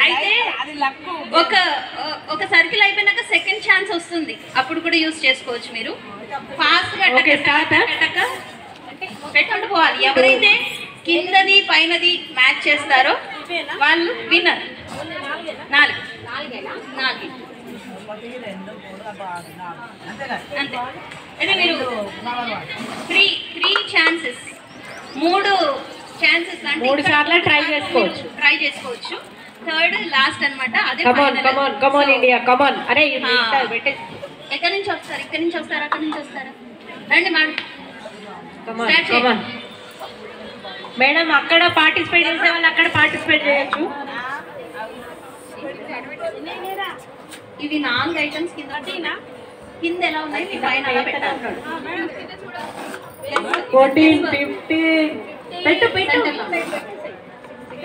అయితే ఒక సర్కిల్ అయిపోయినాక సెకండ్ ఛాన్స్ వస్తుంది, అప్పుడు కూడా యూజ్ చేసుకోవచ్చు మీరు. ఫాస్ట్ గా పెట్టుకుంటూ పోవాలి. ఎవరైతే కిందది పైనది మ్యాచ్ చేస్తారో వాళ్ళు విన్నర్. 4 అంతే. అయితే మీరు 3 ఛాన్సెస్, 3 ఛాన్సెస్ అంటే 3 సార్లు ట్రై చేసుకోవచ్చు. థర్డ్ లాస్ట్ అన్నమాట. అదే కమాన్ ఇండియా కమాన్. అరే ఎక్కడి నుంచి వస్తారు? ఇక్కడి నుంచి వస్తారా? అక్కడి నుంచి వస్తారా? రండి మేడం. మేడం అక్కడ పార్టిసిపేట్ చేసే వాళ్ళు అక్కడ పార్టిసిపేట్ చేయొచ్చు. ఇవి 4 ఐటమ్స్ కింద ఎలా ఉన్నాయి, మీ పైన అలా పెట్టాలి. 14, 15 పెట్టు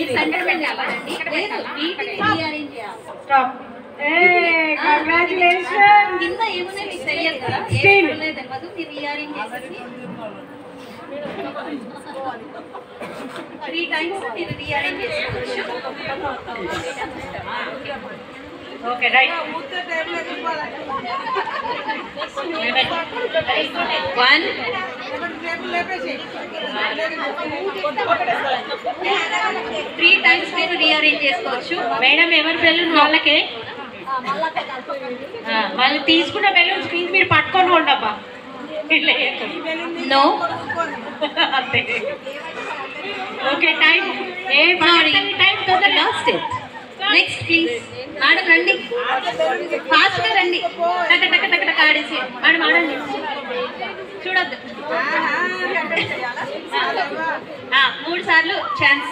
ఇది సెంటర్ పెట్టాలండి. లేదు, వీటిని రీఅరేంజ్ చేయాలి. స్టాప్. కంగ్రాచులేషన్. కింద ఏమున్నాయి మీకు తెలియదు కదా, ఏమున్నాయి తెలియదు. మీరు రీఅరేంజ్ చేసేసి 3 టైమ్స్ మీరు రీఅరేంజ్ చేసుకోవచ్చు. Okay right. 1 3 టైమ్స్ మీరు రీఅరేంజ్ చేసుకోవచ్చు. మేడం ఎవరి బెలూన్ వాళ్ళకే, వాళ్ళు తీసుకున్న బెలూన్స్ మీరు పట్టుకొని ఉండబ్బా. No. Okay time time last. Next please madam రండి, ఫాస్ట్ గా రండి. టక టక టక టక ఆడేసి మేడం ఆడండి, చూడొద్దు. 3 సార్లు ఛాన్స్.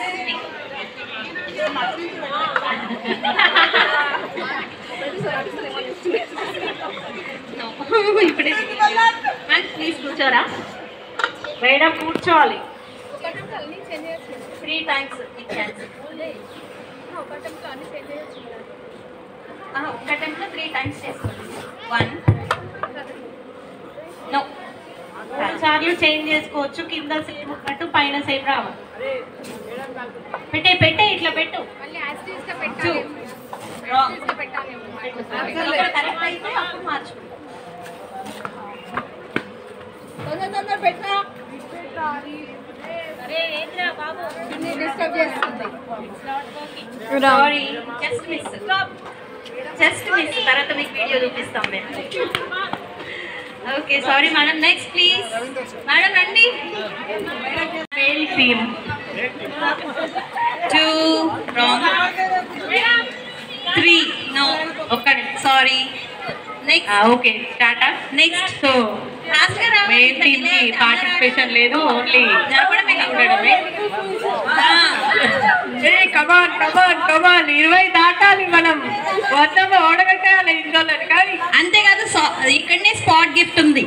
ఇప్పుడే ప్లీజ్ కూర్చోరా మేడం, కూర్చోవాలి. 3 టైమ్స్ ఛాన్స్. ఒక అటెంప్ట్లో 3 టైమ్స్ చేసుకోండి. 1 నో. 3 సార్లు చేంజ్ చేసుకోవచ్చు. కింద సేమ్ ఉన్నట్టు పైన సేమ్ రావాలి. పెట్టే ఇట్లా పెట్టు. 2 రాంగ్. కరెక్ట్ అయితే అప్పుడు మార్చుకుంటాం. తొందర పెట్టా. Sorry, just miss. తర్వాత మీకు వీడియో చూపిస్తాం మేము. Okay sorry madam. Next please madam రండి. Male team 2 wrong. 3 no. Sorry. Next. Okay tata. Next. So main team కి పార్టిసిపేషన్ లేదు, ఓన్లీ జరపడమే ఉండడమే. కమాన్ 20 దాటాలి మనం. 100 ఓడగట్టాలి ఇందులో. కానీ అంతేకాదు, ఇక్కడనే స్పాట్ గిఫ్ట్ ఉంది.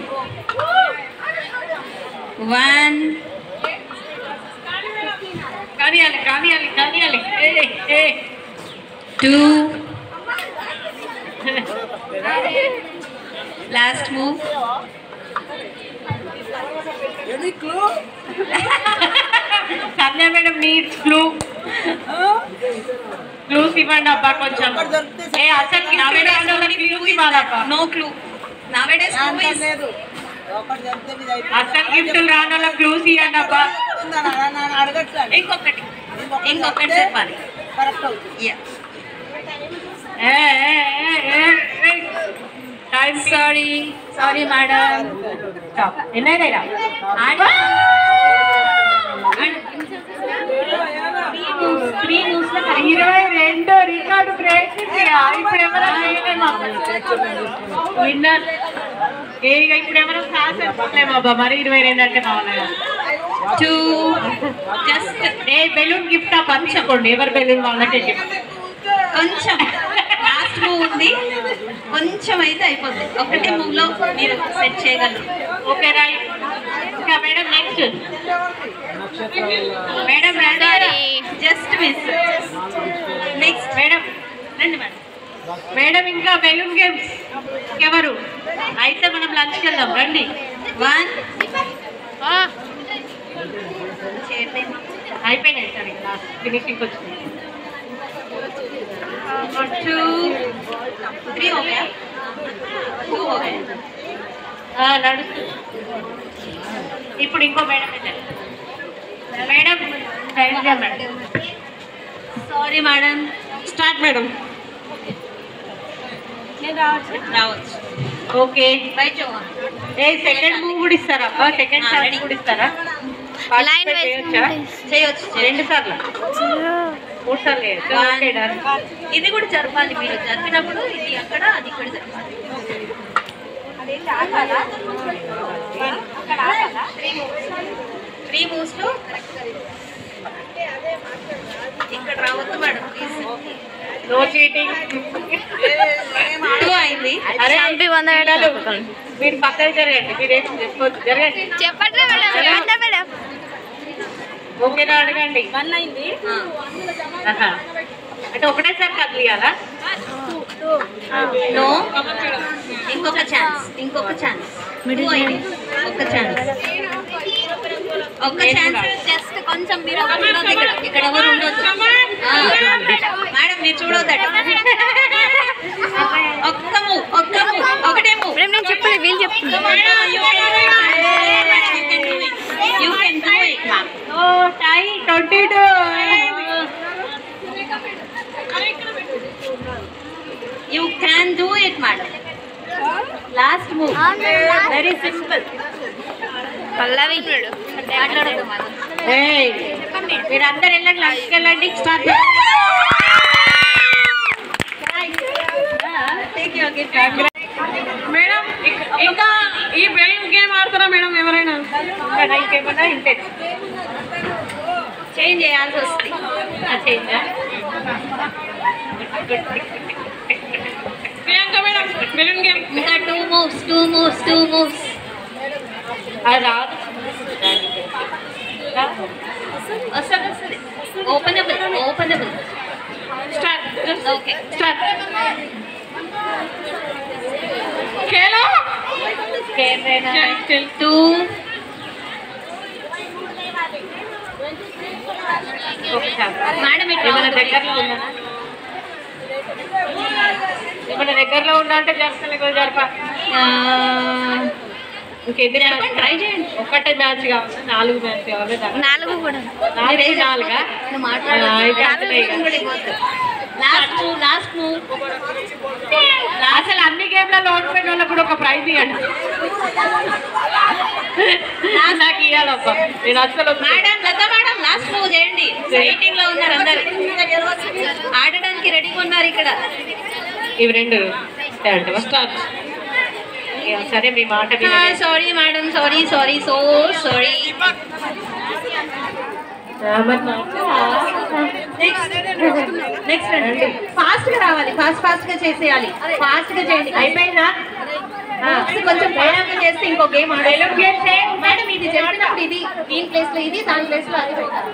1 కానియాలి. 2 లాస్ట్ మూవ్. సంధ్య మేడం నీడ్స్ క్లూస్ ఇవ్వండి అబ్బా కొంచెం. అసలు నో క్లూ. నౌవేడేస్ అసలు గిఫ్ట్లు రాని వాళ్ళ క్లూస్ ఇవ్వండి అబ్బా. ఇంకొకటి చెప్పాలి. Sorry madam. ఎన్నైనా 22 రికార్డు బ్రేక్. ఇప్పుడు ఎవరో విన్నర్. ఇప్పుడు ఎవరో కాసేమబ్బా. మరి 22 అంటే కావాలి. 2 జస్ట్ బెలూన్ గిఫ్ట్ పంచుకోండి. ఎవరు బెలూన్ వాళ్ళకే గిఫ్ట్. కొంచెం లాస్ట్ మూవ్ ఉంది, కొంచెం అయితే అయిపోతుంది. ఒకటే మూవ్ లో మీరు సెట్ చేయగలరు. Okay right. ఇంకా madam next. Madam just miss. Next madam రండి మేడం. మేడం ఇంకా బెలూన్ గేమ్స్ ఎవరు? అయితే మనం లంచ్కి వెళ్దాం రండి. 1 అయిపోయినాయి సార్ ఇంకా లాస్ట్ ఫినిషింగ్ వచ్చింది 2 3 हो गया 2 हो गए నడుస్తుంది ఇప్పుడు ఇంకో madam madam madam sorry madam start madam నేను రావచ్చు ఓకే బయట సెకండ్ మూవ్ కూడా ఇస్తారా అబ్బా సెకండ్ ఛాన్స్ కూడా ఇస్తారా చేయొచ్చు 2 సార్లు 3 సార్లు ఓకే డన్ ఇది కూడా జరపాలి మీరు జరిపినప్పుడు ఇది అక్కడ అది ఇక్కడ జరపాలి త్రీ మూవ్స్ లో ఇక్కడ రావద్దు మేడం ప్లీజ్ నో చీటింగ్ 2 అయింది అరే మీరు పక్కన జరగండి మీరు ఏం చేసుకోవచ్చు జరగండి చెప్పట్లే ఓకేనా అడగండి 1 అయింది అంటే ఒకటేసారి కదిలియాలా నో ఇంకొక ఛాన్స్ ఒక ఛాన్స్ ఒక్క ఛాన్స్ జస్ట్ కొంచెం మీరు ఉండొద్దు ఇక్కడ ఎవరు ఉండొద్దు మేడం మీరు చూడొద్దట ఒకటే మూవ్ నేను చెప్పలేదు వీళ్ళు చెప్తున్నారు you can do it ma'am ఓ టై 22 You can do it, madam. Last move. Very simple. పల్లవి మాట్లాడదు madam. మీరు అందరు వెళ్ళండి లంచ్కి వెళ్ళండి స్టార్ట్ మేడం ఇంకా ఈ బెలూన్ గేమ్ ఆడతారా మేడం ఎవరైనా ఇంకేమన్నా ఇంతే చేంజ్ చేయాల్సి వస్తుంది change Priyanka madam balloon game ఇంకా 2 moves అది రాదు వస్తుంది ఓపెనబుల్ స్టార్ట్ ఓకే స్టార్ట్ खेलो 2 మేడం ఏమైనా దగ్గరలో ఉందా ఏమైనా దగ్గరలో ఉందా అంటే జరపలేదు జరప ఇంకెన్ని ట్రై చేయండి ఒకటే మ్యాచ్ కావాలి 4 మ్యాచ్ కావాలి 4 కూడా 4 లాస్ట్ మూవ్ అసలు అన్ని గేమ్లలో ఓడిపోయిన వాళ్ళకి కూడా ఒక ప్రైజ్ ఇవ్వండి నాకు ఇవ్వాలబ్బా నేను అసలు మేడం లత మేడం లాస్ట్ మూవ్ చేయండి వెయిటింగ్ లో ఉన్నారు అందరు ఆడడానికి రెడీగా ఉన్నారు ఇక్కడ ఇవి 2 అంటే స్టార్ట్ సరే మీ మాట sorry madam sorry so sorry next fast గా రావాలి ఫాస్ట్ గా చేసేయాలి ఫాస్ట్ గా చేయండి అయిపోయిందా కొంచెం వేగంగా చేస్తే ఇంకో గేమ్ ఆడాలి మేడం ఇది చెప్పినప్పుడు ఇది దీని ప్లేస్ లో ఇది దాని ప్లేస్ లో అది పెట్టాలి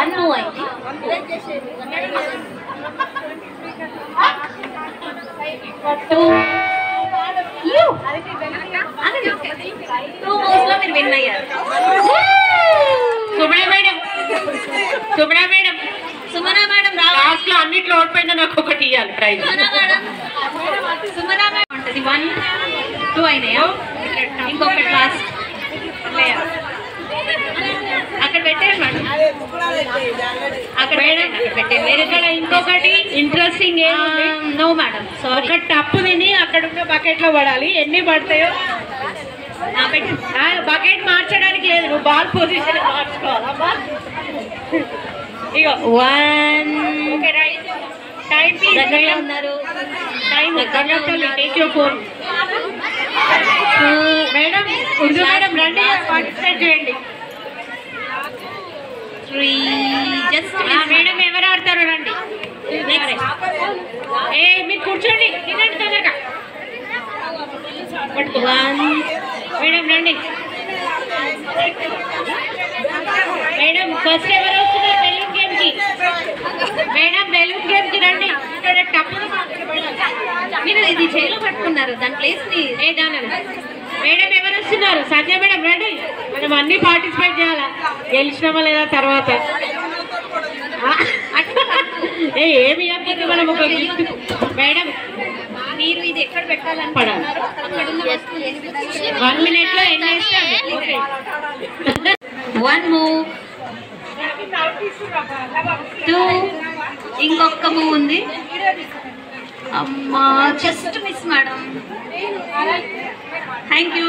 1 మూవ్ అయింది 2 మూవ్స్ లో మీరు విన్ అయ్యారు సుమనా మేడం లాస్ట్ లో అన్నిట్లో ఓడిపోయినా నాకు ఒకటి ఇవ్వాలి ప్రైజ్ సుమనా మేడం ఉంటుంది 1 2 అయినాయా ఇంకొకటి లాస్ట్ అక్కడ పెట్టారు మేడం అక్కడ పెట్టారు వేరే ఇంకొకటి ఇంట్రెస్టింగ్ నో మేడం సారీ ఒక టప్పు తిని అక్కడ ఉన్న బకెట్ లో పడాలి ఎన్ని పడతాయో బకెట్ మార్చడానికి లేదు నువ్వు బాల్ పొజిషన్ మార్చుకోవాలమ్మా ఇగో 1 ఓకే రైట్ టైం దగ్గరలో ఉన్నారు time take your phone madam Urdu madam రండి పార్టిసిపేట్ చేయండి 3 జస్ట్ మేడం ఎవరు ఆడతారు రండి మీరు కూర్చోండి తినండి తొందరగా 1 మేడం రండి మేడం ఫస్ట్ ఎవరు వస్తున్నారు బెలూన్ గేమ్ కి మేడం బెలూన్ గేమ్ కి రండి ఇక్కడ టప్పు మీరు ఇది చేలో పట్టుకున్నారు దాని ప్లేస్ ని దాని మేడం ఎవరు వస్తున్నారు? సంజయ్ మేడం రండి, మనం అన్ని పార్టిసిపేట్ చేయాలా, గెలిచినామా లేదా తర్వాత. ఏమి చెప్పండి మనం ఒక గిఫ్ట్. మేడం మీరు ఇది ఎక్కడ పెట్టాలనుకుంటున్నారు? అక్కడ ఉన్న వస్తువులు 1 minute లో ఎన్ని వేస్తాము? 1 మూవ్, 2, ఇంకొక మూవ్ ఉంది. అమ్మా just miss madam. Thank you.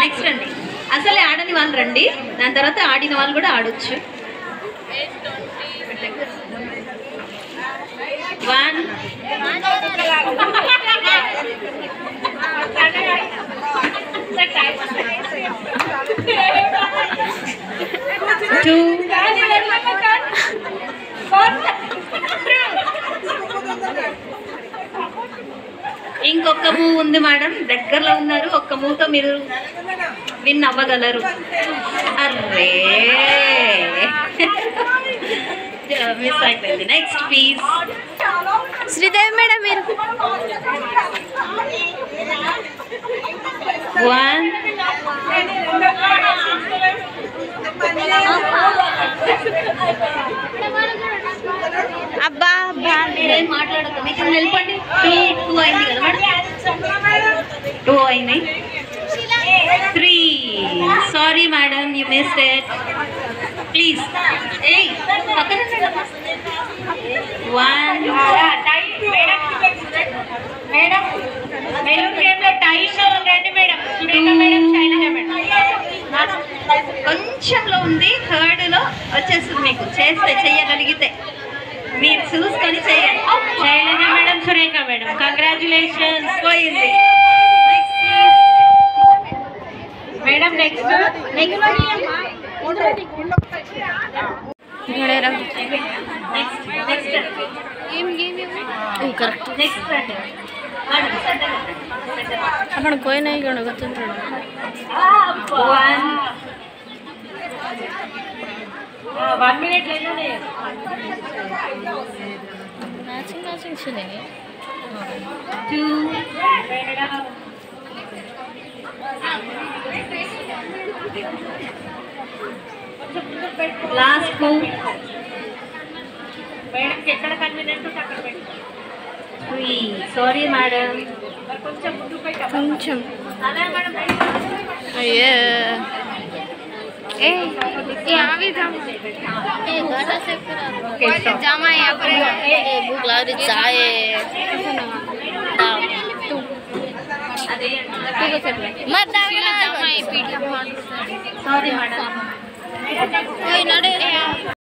Next రండి. అసలే ఆడని వాళ్ళు రండి, దాని తర్వాత ఆడిన వాళ్ళు కూడా ఆడొచ్చు. 1, 2, ఇంకొక మూవ్ ఉంది మేడం, దగ్గరలో ఉన్నారు. ఒక్క మూవ్తో మీరు విన్ అవ్వగలరు. అర్రే మిస్ అయిపోయింది. Next please. శ్రీదేవి మేడం మీరు 1, అబ్బా అబ్బా మీరేం మాట్లాడదు, మీకు నిలపండి. 2 అయింది కదా మేడం? 2 అయినాయి. 3, sorry madam, you missed it. Please పక్కన 1, మేడం బెలూన్ గేమ్ లో టై రండి madam. Surekha madam, Shailaja madam. కొంచెంలో ఉంది. 3rd వచ్చేస్తుంది. మీకు చేస్తే చెయ్యగలిగితే మీరు చూసుకొని చేయండి. Shailaja madam, Surekha madam, congratulations. పోయింది. మేడం నెక్స్ట్ కరెక్ట్ నెక్స్ట్ రండి. అక్కడ పోయినా ఇక్కడ కూర్చుంటాడు. 1 minute లేనే. మ్యాచింగ్ మ్యాచింగ్ చూడండి. 2, లాస్ట్ మూవ్. మేడంకి ఎక్కడ కన్వీనియంట్ ఉంటే అక్కడ పెట్టు. 3, సారీ మేడం. కొంచెం ముందుకు పెట్టా. కొంచెం అలా మేడం. అయ్యే आवी जामा यहाँ पर भूख लग रही चाय मत जामा సారీ మేడం. नड़े